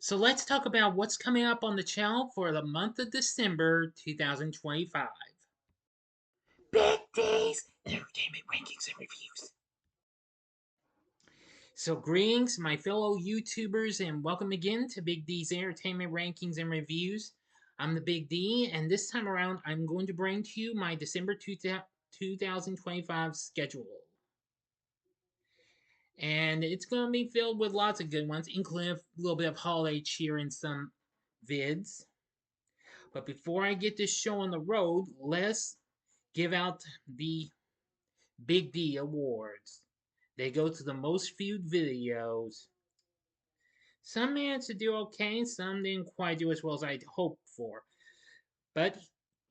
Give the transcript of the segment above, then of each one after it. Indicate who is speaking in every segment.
Speaker 1: So let's talk about what's coming up on the channel for the month of December 2025.
Speaker 2: Big D's Entertainment Rankings and Reviews.
Speaker 1: So greetings, my fellow YouTubers, and welcome again to Big D's Entertainment Rankings and Reviews. I'm the Big D, and this time around I'm going to bring to you my December 2025 schedule. And it's going to be filled with lots of good ones, including a little bit of holiday cheer and some vids. But before I get this show on the road, let's give out the Big D Awards. They go to the most viewed videos. Some managed to do okay, some didn't quite do as well as I'd hoped for. But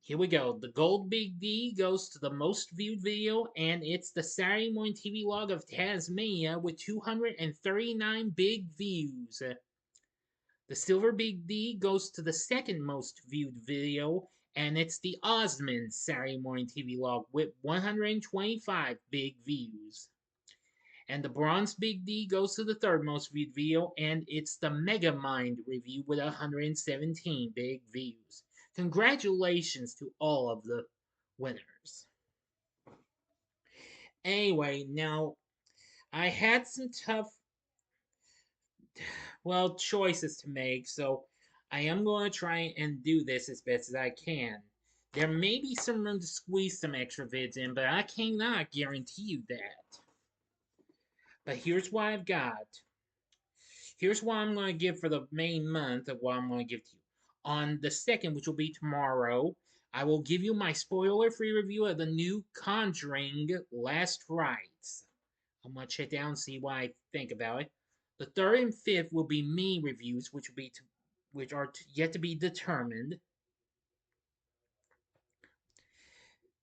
Speaker 1: here we go. The gold Big D goes to the most viewed video, and it's the Saturday Morning TV Log of Tasmania with 239 big views. The silver Big D goes to the second most viewed video, and it's the Osmond Saturday Morning TV Log with 125 big views. And the bronze Big D goes to the third most viewed video, and it's the Megamind review with 117 big views. Congratulations to all of the winners. Anyway, now I had some tough, choices to make, so I am going to try and do this as best as I can. There may be some room to squeeze some extra vids in, but I cannot guarantee you that. But here's what I've got. Here's what I'm going to give for the main month of what I'm going to give to you. On the 2nd, which will be tomorrow, I will give you my spoiler-free review of the new Conjuring Last Rites. I'm going to check down and see what I think about it. The 3rd and 5th will be me reviews, which are yet to be determined.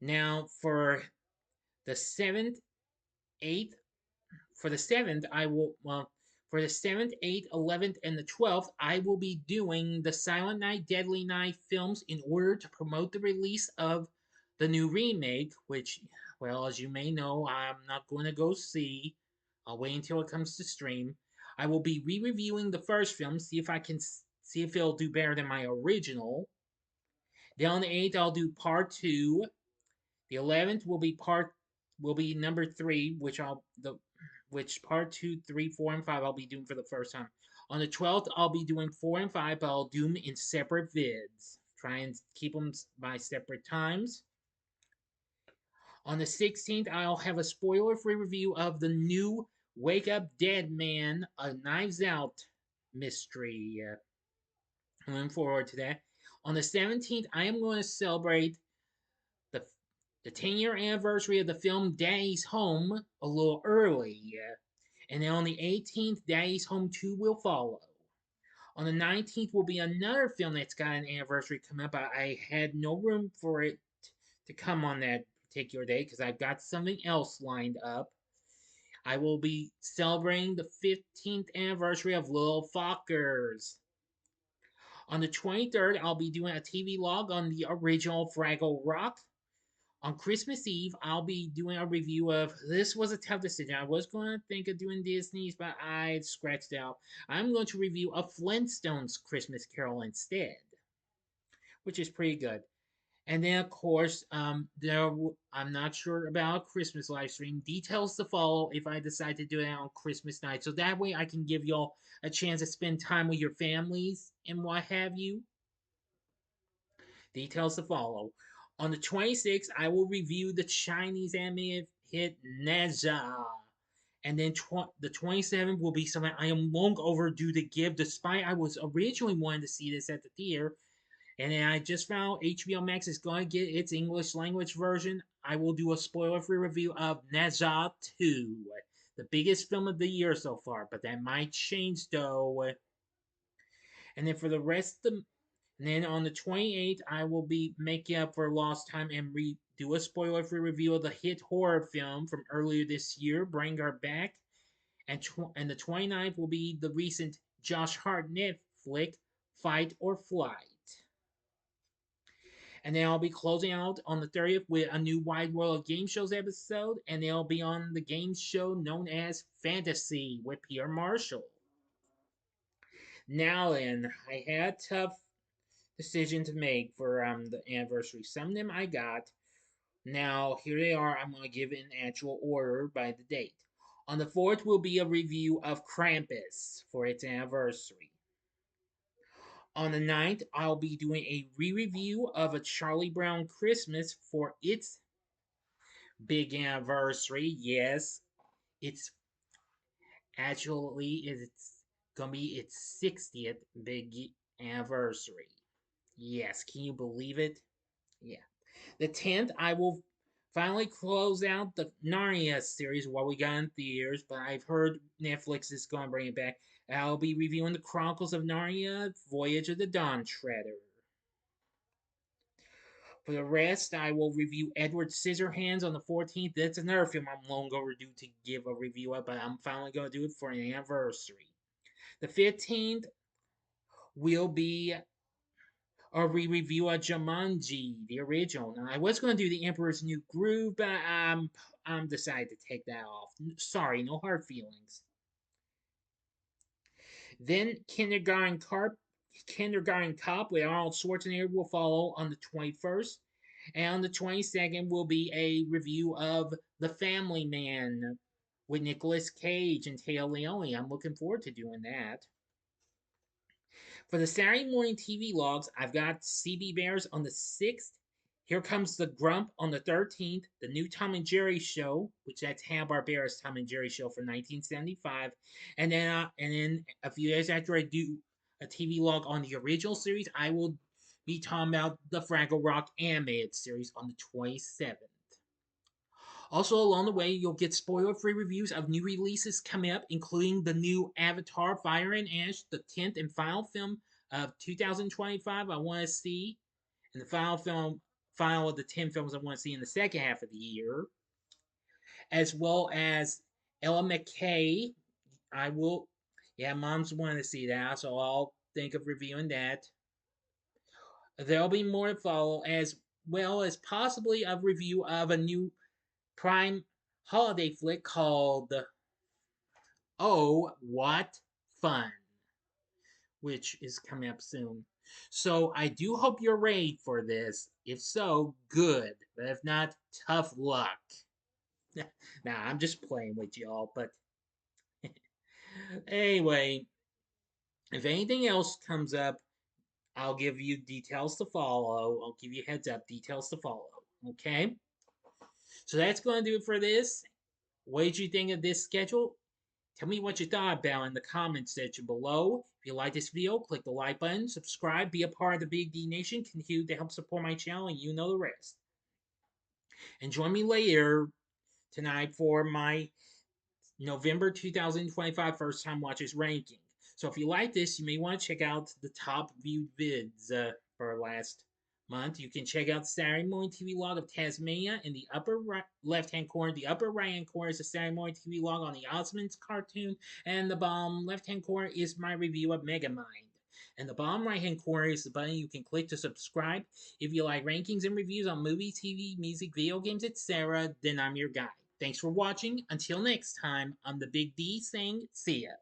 Speaker 1: Now, for the 7th, 8th, for the 7th, for the 7th, 8th, 11th, and the 12th, I will be doing the Silent Night, Deadly Night films in order to promote the release of the new remake, which, well, as you may know, I'm not going to go see. I'll wait until it comes to stream. I will be re-reviewing the first film, see if it'll do better than my original. Then on the 8th, I'll do part 2. The 11th will be number 3, which part 2, 3, 4, and 5 I'll be doing for the first time. On the 12th, I'll be doing 4 and 5, but I'll do them in separate vids. Try and keep them by separate times. On the 16th, I'll have a spoiler-free review of the new Wake Up Dead Man, a Knives Out mystery. I'm looking forward to that. On the 17th, I am going to celebrate the the 10-year anniversary of the film Daddy's Home a little early. And then on the 18th, Daddy's Home 2 will follow. On the 19th will be another film that's got an anniversary coming up. I had no room for it to come on that particular day because I've got something else lined up. I will be celebrating the 15th anniversary of Little Fockers. On the 23rd, I'll be doing a TV log on the original Fraggle Rock. On Christmas Eve, I'll be doing a review of. This was a tough decision. I was going to think of doing Disney's, but I scratched out. I'm going to review a Flintstones Christmas Carol instead, which is pretty good. And then, of course, I'm not sure about a Christmas live stream. Details to follow if I decide to do it on Christmas night. So that way I can give y'all a chance to spend time with your families and what have you. Details to follow. On the 26th, I will review the Chinese animated hit Nezha. And then the 27th will be something I am long overdue to give, despite I was originally wanting to see this at the theater. And then I just found HBO Max is going to get its English language version. I will do a spoiler-free review of Nezha 2, the biggest film of the year so far, but that might change though. And then for the rest of the and then on the 28th, I will be making up for lost time and do a spoiler-free review of the hit horror film from earlier this year, Bring Her Back. And the 29th will be the recent Josh Hartnett flick, Fight or Flight. And then I'll be closing out on the 30th with a new Wide World of Game Shows episode, and they'll be on the game show known as Fantasy with Peter Marshall. Now then, I had a tough decision to make for the anniversary. Some of them I got. Now here they are. I'm going to give in actual order by the date. On the 4th will be a review of Krampus for its anniversary. On the 9th, I'll be doing a re-review of a Charlie Brown Christmas for its big anniversary. Yes, it's it's gonna be its 60th big anniversary. Yes, can you believe it? Yeah. The 10th, I will finally close out the Narnia series while we got in theaters, but I've heard Netflix is going to bring it back. I'll be reviewing the Chronicles of Narnia, Voyage of the Dawn Treader. For the rest, I will review Edward Scissorhands on the 14th. That's another film I'm long overdue to give a review of, but I'm finally going to do it for an anniversary. The 15th will be a re-review of Jumanji, the original. Now, I was going to do The Emperor's New Groove, but I'm decided to take that off. Sorry, no hard feelings. Then Kindergarten Cop with Arnold Schwarzenegger will follow on the 21st. And on the 22nd will be a review of The Family Man with Nicolas Cage and Téa Leoni. I'm looking forward to doing that. For the Saturday morning TV logs, I've got CB Bears on the 6th. Here Comes the Grump on the 13th. The new Tom and Jerry show, which that's Hanna-Barbera's Tom and Jerry show from 1975. And then a few days after I do a TV log on the original series, I will be talking about the Fraggle Rock animated series on the 27th. Also, along the way, you'll get spoiler-free reviews of new releases coming up, including the new Avatar: Fire and Ash, the 10th and final film of 2025 I want to see, and the final of the 10 films I want to see in the second half of the year, as well as Ella McKay. I will, yeah, Mom's wanting to see that, so I'll think of reviewing that. There'll be more to follow, as well as possibly a review of a new Prime holiday flick called Oh, What Fun, which is coming up soon. So I do hope you're ready for this. If so, good. But if not, tough luck. Nah, I'm just playing with y'all. But anyway, if anything else comes up, I'll give you details to follow. I'll give you heads up, details to follow. Okay? So that's going to do it for this. What did you think of this schedule? Tell me what you thought about in the comments section below. If you like this video, click the like button, subscribe, be a part of the Big D Nation, continue to help support my channel, and you know the rest. And join me later tonight for my November 2025 first time watches ranking. So if you like this, you may want to check out the top viewed vids for last month. You can check out the Saturday Morning TV log of Tasmania in the upper right, left-hand corner. The upper right-hand corner is the Saturday Morning TV log on the Osmonds cartoon, and the bottom left-hand corner is my review of Megamind. And the bottom right-hand corner is the button you can click to subscribe. If you like rankings and reviews on movies, TV, music, video games, etc., then I'm your guy. Thanks for watching. Until next time, I'm the Big D saying see ya.